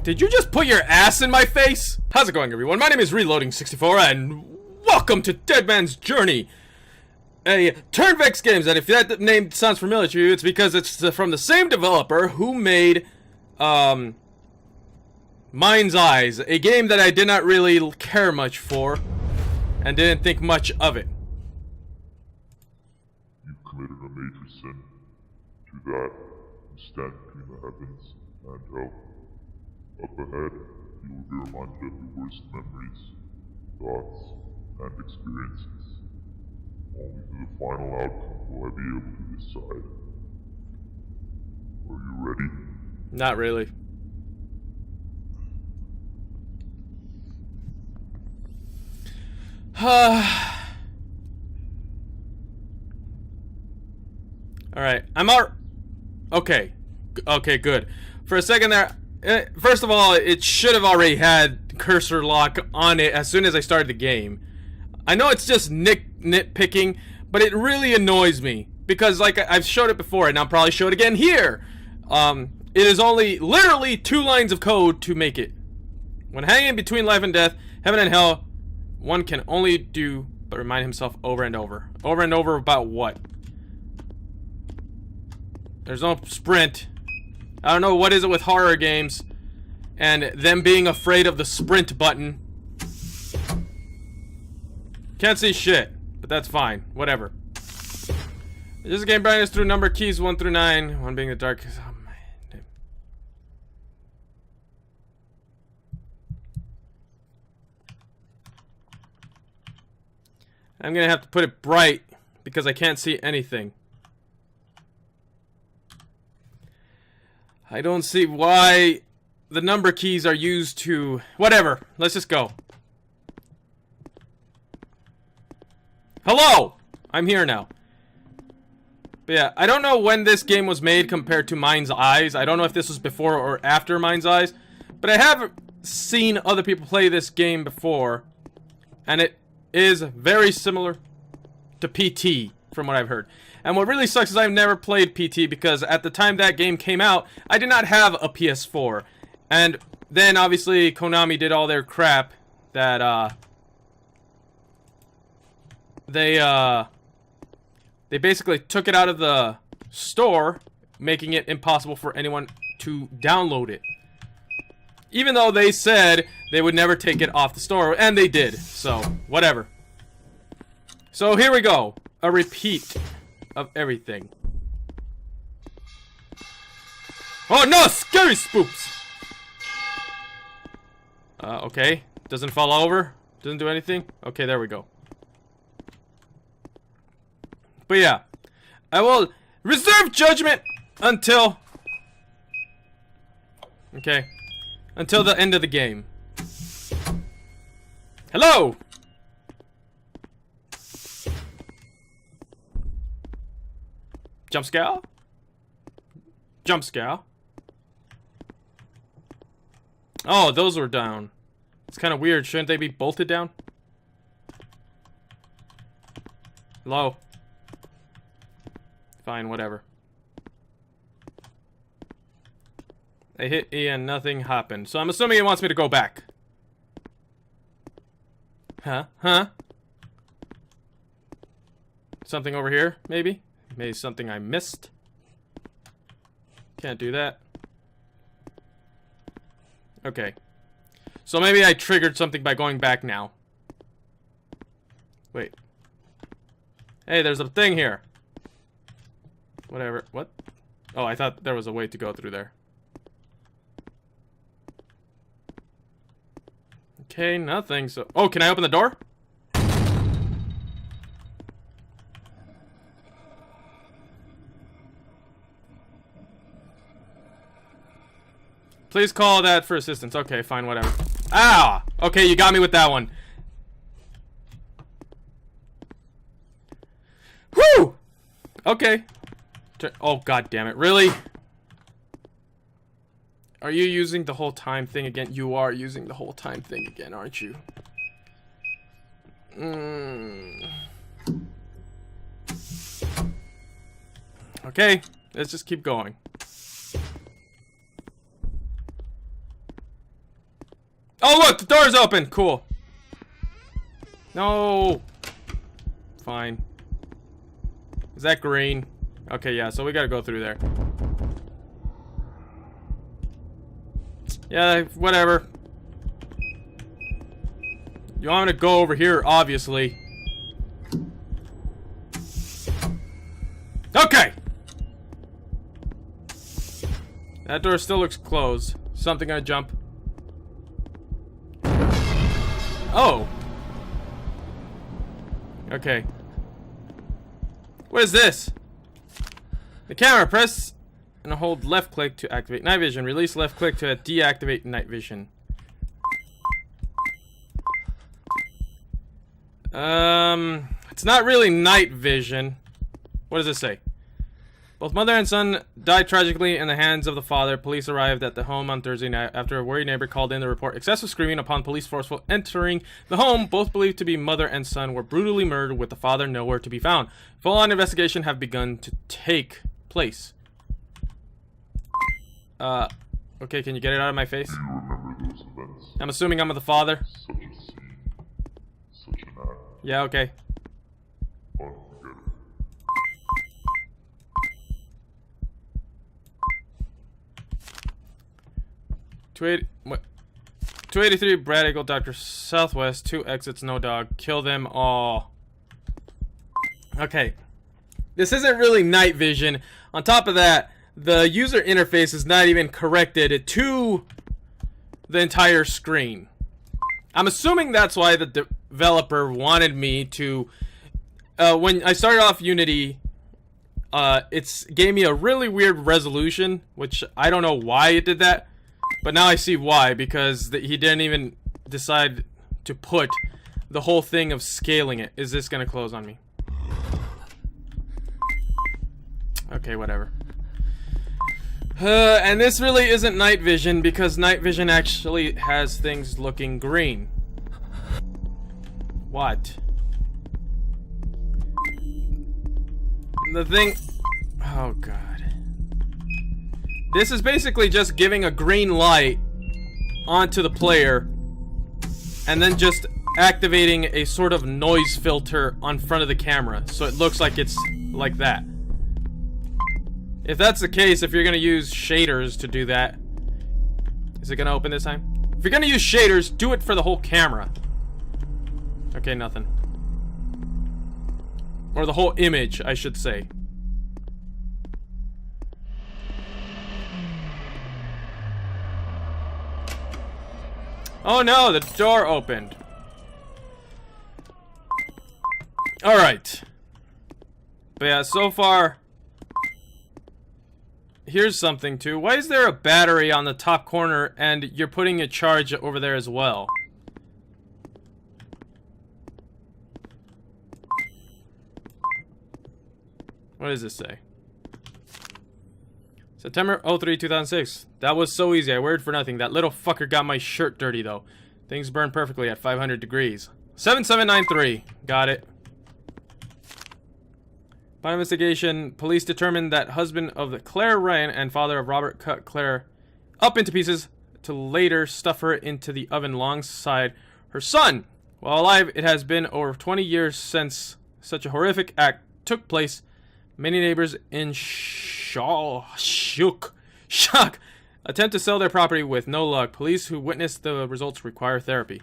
Did you just put your ass in my face? How's it going, everyone? My name is Reloading64, and welcome to Dead Man's Journey, a TurnVex games. And if that name sounds familiar to you, it's because it's from the same developer who made Mind's Eyes, a game that I did not really care much for, and didn't think much of it. You committed a major sin. To that, you stand between the heavens and hell. Up ahead, you will be reminded of your worst memories, thoughts, and experiences. Only through the final outcome will I be able to decide. Are you ready? Not really. Alright, I'm out. Okay. Okay, good. For a second there, first of all, it should have already had cursor lock on it as soon as I started the game. I know it's just nitpicking, but it really annoys me. Because, like, I've showed it before, and I'll probably show it again here. It is only, literally, 2 lines of code to make it. When hanging between life and death, heaven and hell, one can only do but remind himself over and over. Over and over about what? There's no sprint. I don't know what is it with horror games and them being afraid of the sprint button. Can't see shit, but that's fine. Whatever. This is a game brightness through number keys 1 through 9. 1 being the dark. Oh, man. I'm gonna have to put it bright because I can't see anything. I don't see why the number keys are used to... Whatever. Let's just go. Hello! I'm here now. But yeah, I don't know when this game was made compared to Mind's Eyes. I don't know if this was before or after Mind's Eyes. But I have seen other people play this game before. And it is very similar to PT, from what I've heard. And what really sucks is I've never played PT because at the time that game came out, I did not have a PS4. And then obviously Konami did all their crap that they basically took it out of the store, making it impossible for anyone to download it. Even though they said they would never take it off the store, and they did. So, whatever. So here we go. A repeat of everything. Oh no! Scary spooks! Okay. Doesn't fall over. Doesn't do anything. Okay, there we go. But yeah. I will reserve judgment until... Okay. Until the end of the game. Hello! Jump scare? Jump scare? Oh, those were down. It's kind of weird. Shouldn't they be bolted down? Hello? Fine, whatever. I hit E and nothing happened. So I'm assuming it wants me to go back. Huh? Huh? Something over here, maybe? Maybe something I missed. Can't do that. Okay. So maybe I triggered something by going back now. Wait. Hey, there's a thing here. Whatever. What? Oh, I thought there was a way to go through there. Okay, nothing. So, oh, can I open the door? Please call that for assistance. Okay, fine, whatever. Ah! Okay, you got me with that one. Whew! Okay. Oh, god damn it. Really? Are you using the whole time thing again? You are using the whole time thing again, aren't you? Okay, let's just keep going. Oh, look, the door's open. Cool. No. Fine. Is that green? Okay, yeah, so we gotta go through there. Yeah, whatever. You want me to go over here, obviously. Okay! That door still looks closed. Something gonna jump. Oh! Okay. What is this? The camera. Press and hold left click to activate night vision. Release left click to deactivate night vision. It's not really night vision. What does it say? Both mother and son died tragically in the hands of the father. Police arrived at the home on Thursday night after a worried neighbor called in to report excessive screaming upon police forceful entering the home. Both believed to be mother and son were brutally murdered with the father nowhere to be found. Full-on investigation have begun to take place. Okay, can you get it out of my face? Do you remember those events? I'm assuming I'm the father. Such a scene. Such an act. Yeah, okay. Unforgettable. 283 Brad Eagle, Dr. Southwest, 2 exits, no dog. Kill them all. Okay. This isn't really night vision. On top of that, the user interface is not even corrected to the entire screen. I'm assuming that's why the developer wanted me to... when I started off Unity, it gave me a really weird resolution, which I don't know why it did that. But now I see why, because he didn't even decide to put the whole thing of scaling it. Is this going to close on me? Okay, whatever. And this really isn't night vision, because night vision actually has things looking green. What? The thing... Oh, God. This is basically just giving a green light onto the player and then just activating a sort of noise filter on front of the camera so it looks like it's like that. If that's the case, if you're gonna use shaders to do that, is it gonna open this time? If you're gonna use shaders, do it for the whole camera. Okay, nothing. Or the whole image, I should say. Oh no, the door opened. Alright. But yeah, so far... Here's something too. Why is there a battery on the top corner and you're putting a charge over there as well? What does this say? September 03, 2006. That was so easy. I worried for nothing. That little fucker got my shirt dirty, though. Things burn perfectly at 500 degrees. 7793. Got it. Upon investigation, police determined that husband of Claire Ryan and father of Robert cut Claire up into pieces to later stuff her into the oven alongside her son. While alive, it has been over 20 years since such a horrific act took place. Many neighbors in shock attempt to sell their property with no luck. Police who witnessed the results require therapy.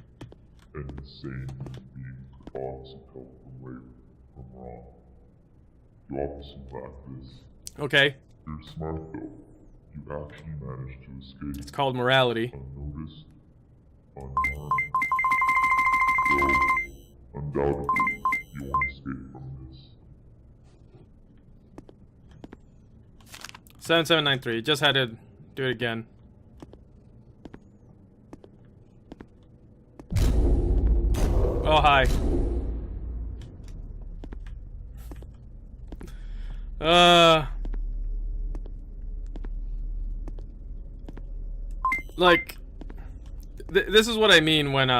An insane being could officer help from right from wrong. You officer lack this. Okay. You're smart though. You actually managed to escape. It's called morality. Unnoticed, unharmed. So, undoubtedly, you won't escape from this. 7793. Just had to do it again. Oh, hi. Like, this is what I mean when,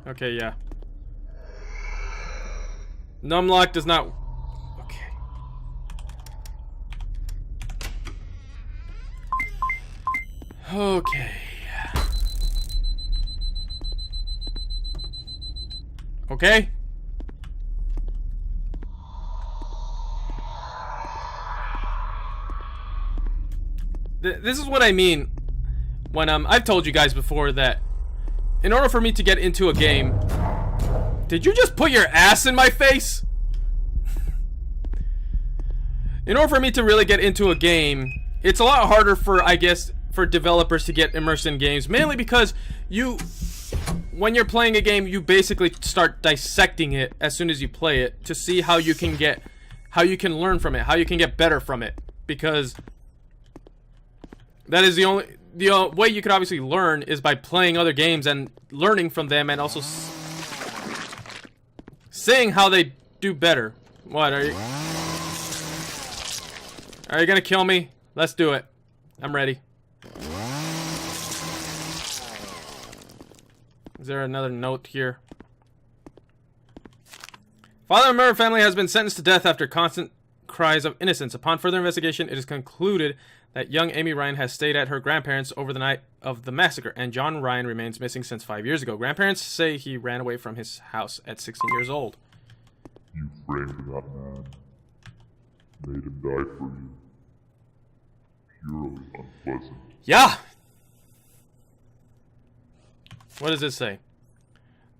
okay, yeah. Numlock does not... Okay. Okay. Okay? This is what I mean when I've told you guys before that in order for me to get into a game. Did you just put your ass in my face? In order for me to really get into a game, it's a lot harder for, I guess, for developers to get immersed in games, mainly because when you're playing a game, you basically start dissecting it as soon as you play it to see how you can learn from it, how you can get better from it, because that is the only way you could obviously learn is by playing other games and learning from them, and also seeing how they do better. What are you gonna kill me? Let's do it. I'm ready. Is there another note here? Father of murder family has been sentenced to death after constant cries of innocence. Upon further investigation, it is concluded that young Amy Ryan has stayed at her grandparents over the night of the massacre, and John Ryan remains missing since 5 years ago. Grandparents say he ran away from his house at 16 years old. You framed that man. Made him die for you. Purely unpleasant. Yeah! What does this say?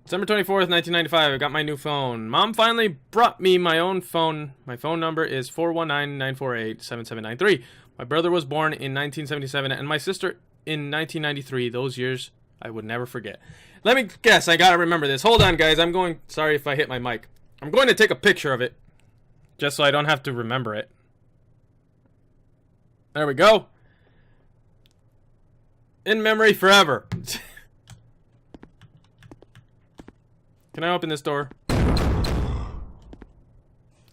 December 24th, 1995, I got my new phone. Mom finally brought me my own phone. My phone number is 419-948-7793. My brother was born in 1977 and my sister in 1993. Those years I would never forget. Let me guess, I gotta remember this. Hold on, guys. Sorry if I hit my mic. I'm going to take a picture of it, just so I don't have to remember it. There we go. In memory forever. Can I open this door?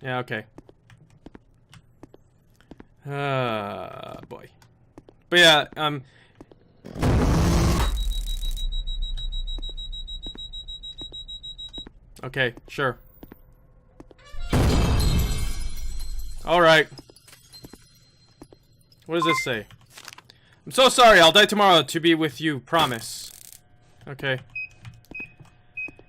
Yeah, okay. Boy. But yeah, okay, sure. Alright. What does this say? I'm so sorry, I'll die tomorrow to be with you, promise. Okay.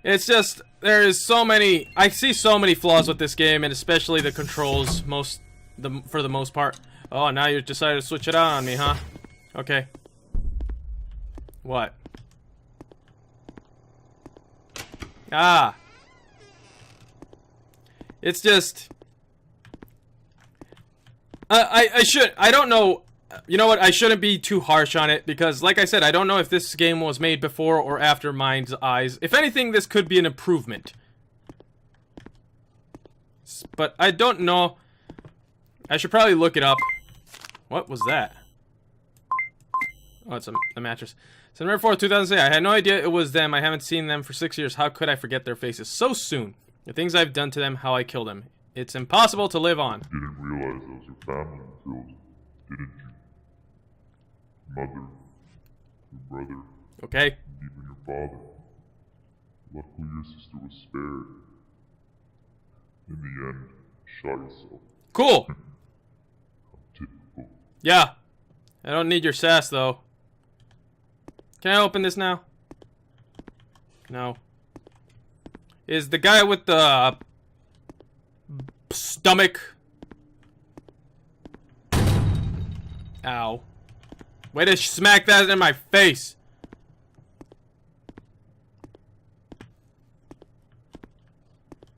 It's just, there is so many, I see so many flaws with this game, and especially the controls, for the most part. Oh, now you decided to switch it out on me, huh? Okay. What? Ah. It's just, I don't know. You know what? I shouldn't be too harsh on it because, like I said, I don't know if this game was made before or after Mind's Eyes. If anything, this could be an improvement. But I don't know. I should probably look it up. What was that? Oh, it's a mattress. September 4th, 2006. I had no idea it was them. I haven't seen them for 6 years. How could I forget their faces so soon? The things I've done to them, how I killed them. It's impossible to live on. You didn't realize it was your family until, didn't you? Mother, your brother, Okay. and even your father. Luckily your sister was spared. In the end, shot yourself. Cool. Typical. Yeah. I don't need your sass, though. Can I open this now? No. Is the guy with the stomach? Ow. Way to smack that in my face.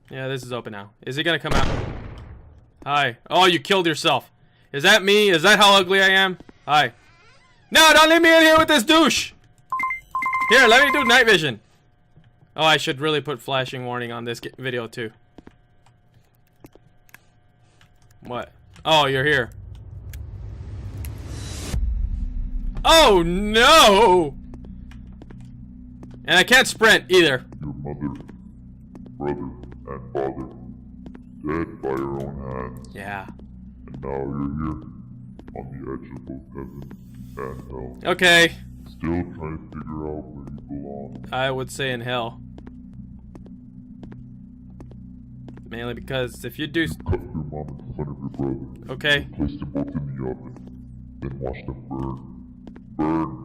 Yeah, this is open now. Is he gonna come out? Hi. Oh, you killed yourself. Is that me? Is that how ugly I am? Hi. No, don't leave me in here with this douche. Here, let me do night vision. Oh, I should really put flashing warning on this video too. What? Oh, you're here. Oh no! And I can't sprint either. Your mother, brother, and father dead by your own hands. Yeah. And now you're here on the edge of both heaven and hell. Okay. Still trying to figure out where you belong. I would say in hell. Mainly because if you do... You cut your mom in front of your brother. Okay. Placed them both in the oven. Then watched them burn. Burn.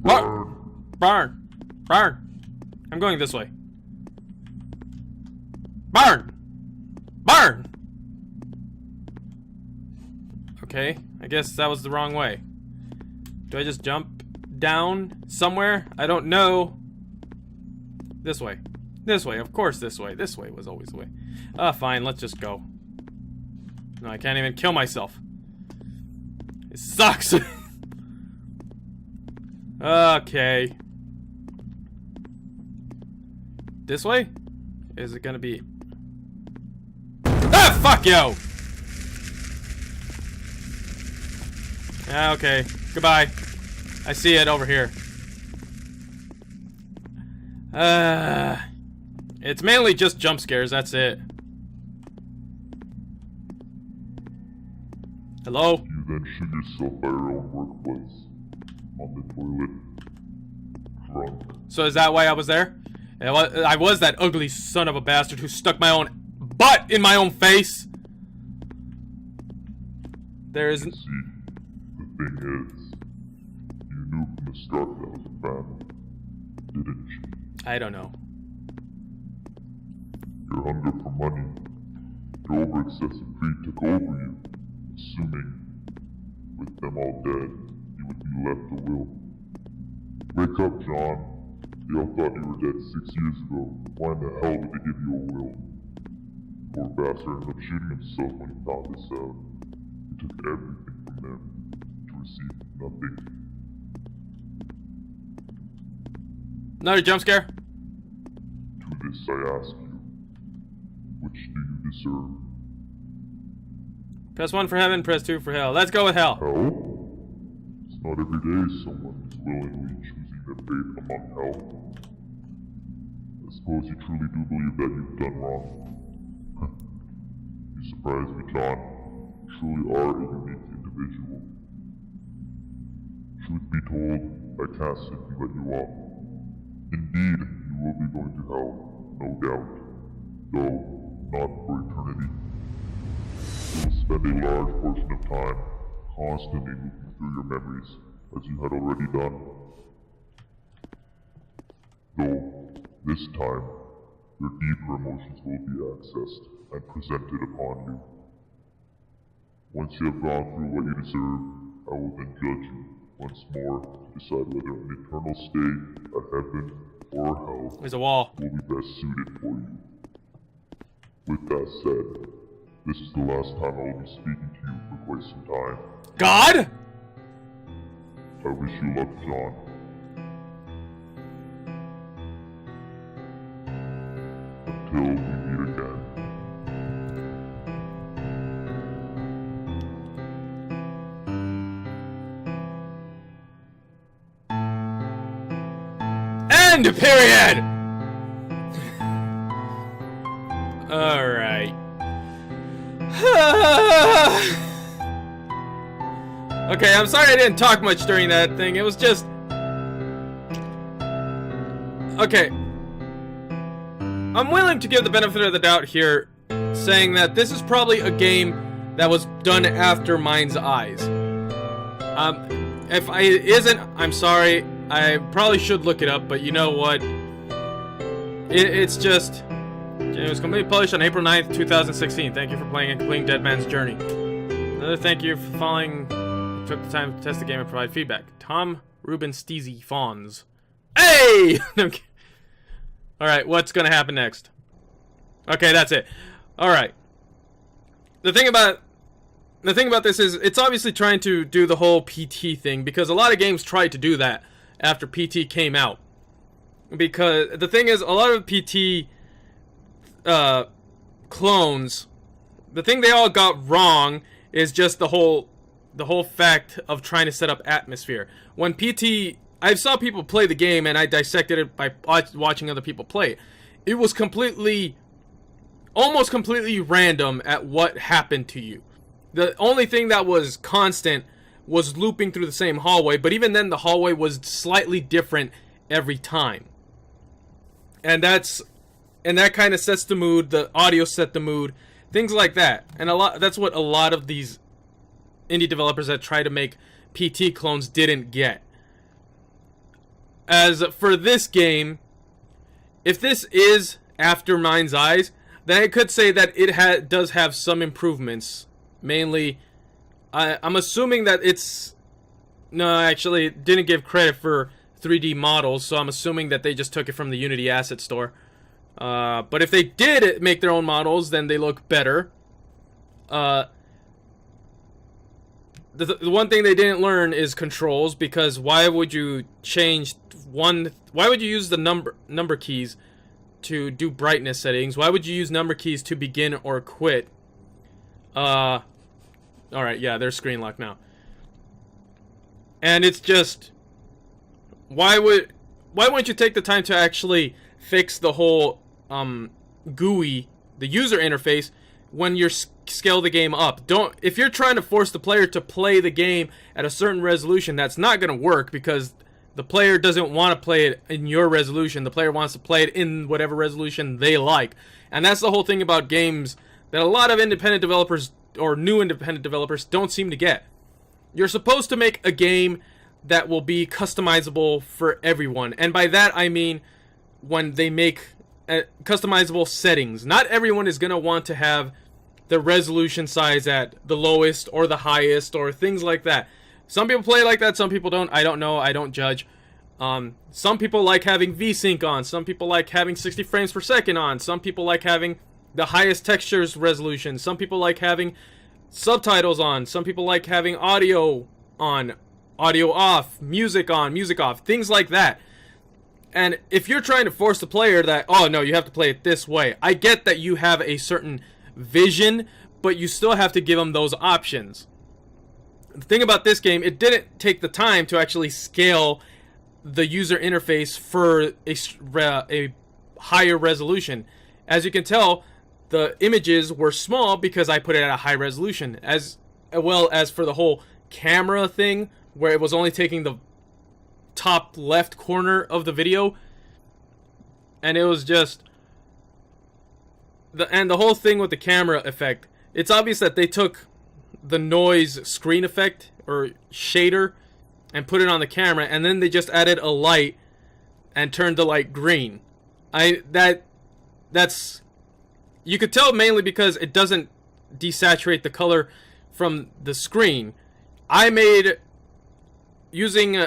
Burn. Burn. Burn. I'm going this way. Okay, I guess that was the wrong way. Do I just jump down somewhere? I don't know. This way. This way, of course this way. This way was always the way. Fine, let's just go. No, I can't even kill myself. It sucks! Okay. This way? Is it gonna be... Ah, fuck you! Okay, goodbye. I see it over here. It's mainly just jump scares, that's it. Hello? You then shoot yourself by your own workplace. On the toilet. Drunk. So is that why I was there? I was that ugly son of a bastard who stuck my own butt in my own face. There isn't... See, the thing is, you knew from the start that was a family, didn't you? I don't know. Your hunger for money, your over-excessive greed took over you, assuming, with them all dead, you would be left a will. Wake up, John. They all thought you were dead 6 years ago. Why in the hell would they give you a will? Poor bastard ended up shooting himself when he found this out. You took everything from them to receive nothing. Another jump scare? To this I ask you, which do you deserve? Press 1 for heaven, press 2 for hell. Let's go with hell. Hell? It's not every day someone is willingly choosing their fate among hell. I suppose you truly do believe that you've done wrong. You surprise me, John. You truly are a unique individual. Truth be told, I can't simply let you off. Indeed, you will be going to hell, no doubt. Though, not for eternity. You will spend a large portion of time constantly looking through your memories, as you had already done. Though, this time, your deeper emotions will be accessed and presented upon you. Once you have gone through what you deserve, I will then judge you once more to decide whether an eternal stay at heaven or hell There's a wall. will be best suited for you. With that said, this is the last time I will be speaking to you for quite some time. God? I wish you luck, John. Until we meet again. End period! Alright. Okay, I'm sorry I didn't talk much during that thing. It was just... Okay. I'm willing to give the benefit of the doubt here, saying that this is probably a game that was done after Mind's Eyes. If it isn't, I'm sorry. I probably should look it up, but you know what? It's just... It was completely published on April 9th, 2016. Thank you for playing and completing Dead Man's Journey. Another thank you for following... Took the time to test the game and provide feedback. Tom Ruben Steezy Fawns. Hey! Alright, what's gonna happen next? Okay, that's it. Alright. The thing about this is, it's obviously trying to do the whole PT thing, because a lot of games tried to do that after PT came out. Because the thing is, a lot of PT clones, the thing they all got wrong is just the whole fact of trying to set up atmosphere. When PT, I saw people play the game and I dissected it by watching other people play it. It was almost completely random at what happened to you. The only thing that was constant was looping through the same hallway, but even then the hallway was slightly different every time. And that kind of sets the mood, the audio set the mood, things like that. And that's what a lot of these indie developers that try to make PT clones didn't get. As for this game, if this is after Mind's Eyes, then I could say that it does have some improvements, mainly I'm assuming that it's... No, actually, it didn't give credit for 3D models, so I'm assuming that they just took it from the Unity Asset Store. But if they did make their own models, then they look better. The one thing they didn't learn is controls, because why would you change one... Why would you use the number keys to do brightness settings? Why would you use number keys to begin or quit? Alright, yeah, there's screen lock now. And it's just... Why wouldn't you take the time to actually fix the whole GUI, the user interface, when you're scale the game up? If you're trying to force the player to play the game at a certain resolution, that's not going to work, because the player doesn't want to play it in your resolution. The player wants to play it in whatever resolution they like. And that's the whole thing about games that a lot of independent developers or new independent developers don't seem to get. You're supposed to make a game that will be customizable for everyone. And by that I mean when they make customizable settings. Not everyone is going to want to have the resolution size at the lowest or the highest or things like that. Some people play like that, some people don't. I don't know, I don't judge. Some people like having VSync on, some people like having 60 frames per second on, some people like having the highest textures resolution, some people like having subtitles on, some people like having audio on, audio off, music on, music off, things like that. And if you're trying to force the player that, oh no, you have to play it this way, I get that you have a certain vision, but you still have to give them those options. The thing about this game, it didn't take the time to actually scale the user interface for a higher resolution. As you can tell, the images were small because I put it at a high resolution, as well as for the whole camera thing, where it was only taking the top left corner of the video, and it was just the whole thing with the camera effect. It's obvious that they took the noise screen effect or shader and put it on the camera, and then they just added a light and turned the light green. That's you could tell mainly because it doesn't desaturate the color from the screen. I made, using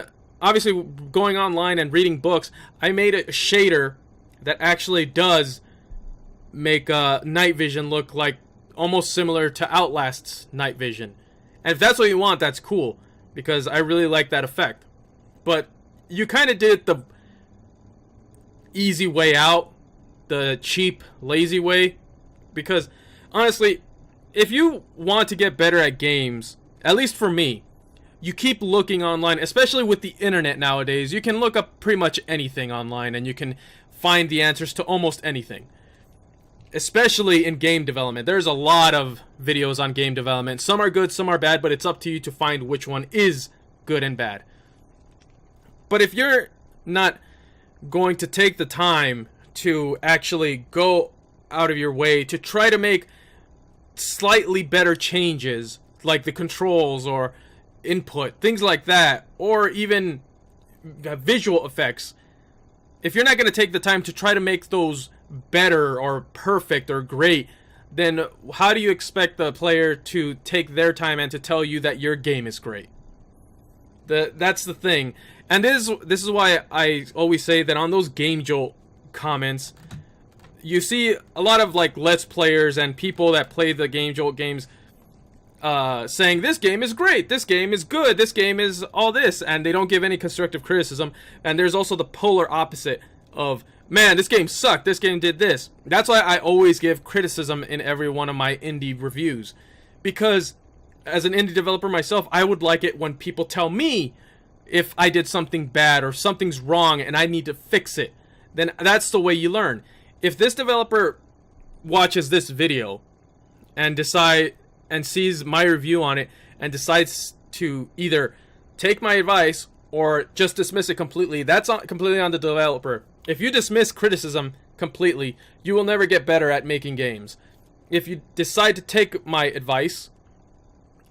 obviously going online and reading books, I made a shader that actually does make night vision look like almost similar to Outlast's night vision. And if that's what you want, that's cool, because I really like that effect. But you kind of did it the easy way out, the cheap, lazy way, because honestly, if you want to get better at games, at least for me, you keep looking online, especially with the internet nowadays. You can look up pretty much anything online and you can find the answers to almost anything. Especially in game development. There's a lot of videos on game development. Some are good, some are bad, but it's up to you to find which one is good and bad. But if you're not going to take the time to actually go out of your way to try to make slightly better changes, like the controls or input, things like that, or even visual effects, if you're not going to take the time to try to make those better or perfect or great, then how do you expect the player to take their time and to tell you that your game is great? That's the thing. And this is why I always say that on those Game Jolt comments, you see a lot of like Let's Players and people that play the Game Jolt games saying this game is great, this game is good, this game is all this, and they don't give any constructive criticism. And there's also the polar opposite of, man, this game sucked, this game did this. That's why I always give criticism in every one of my indie reviews, because as an indie developer myself, I would like it when people tell me if I did something bad or something's wrong and I need to fix it. Then that's the way you learn. If this developer watches this video and sees my review on it and decides to either take my advice or just dismiss it completely, that's completely on the developer. If you dismiss criticism completely, you will never get better at making games. If you decide to take my advice,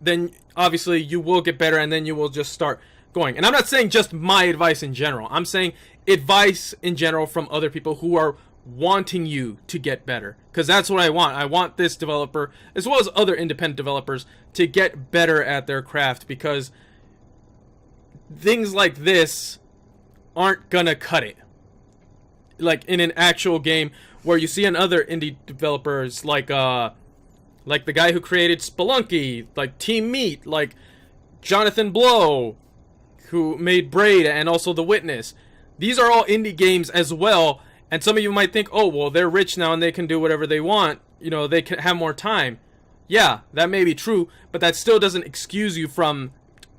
then obviously you will get better, and then you will just start going. And I'm not saying just my advice in general. I'm saying advice in general from other people who are wanting you to get better, because that's what I want. I want this developer, as well as other independent developers, to get better at their craft, because things like this aren't gonna cut it. Like in an actual game where you see other indie developers like the guy who created Spelunky, like Team Meat, like Jonathan Blow, who made Braid and also The Witness. These are all indie games as well, and some of you might think, oh, well, they're rich now and they can do whatever they want. You know, they can have more time. Yeah, that may be true, but that still doesn't excuse you from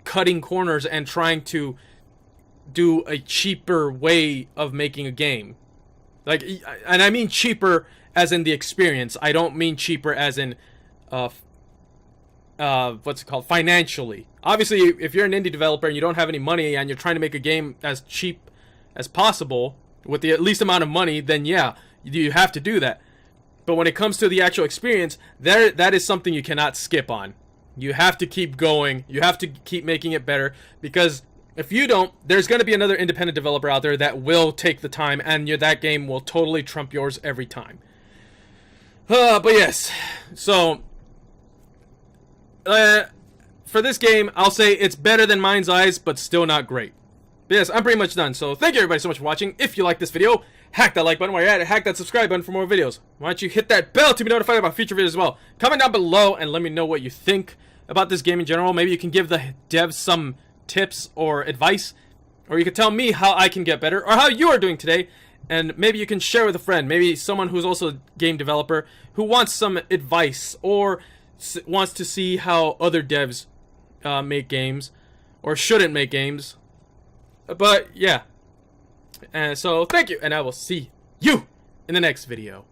cutting corners and trying to do a cheaper way of making a game. Like, and I mean cheaper as in the experience. I don't mean cheaper as in, what's it called, financially. Obviously, if you're an indie developer and you don't have any money and you're trying to make a game as cheap as possible with the least amount of money, then yeah, you have to do that. But when it comes to the actual experience, that is something you cannot skip on. You have to keep going. You have to keep making it better, because if you don't, there's going to be another independent developer out there that will take the time, and that game will totally trump yours every time. But yes, so for this game, I'll say it's better than Mind's Eyes, but still not great. But yes, I'm pretty much done. So thank you everybody so much for watching. If you like this video, hack that like button while you're at it. Hack that subscribe button for more videos. Why don't you hit that bell to be notified about future videos as well. Comment down below and let me know what you think about this game in general. Maybe you can give the devs some tips or advice, or you can tell me how I can get better, or how you are doing today, and maybe you can share with a friend, maybe someone who's also a game developer who wants some advice or wants to see how other devs make games, or shouldn't make games. But yeah, so thank you, and I will see you in the next video.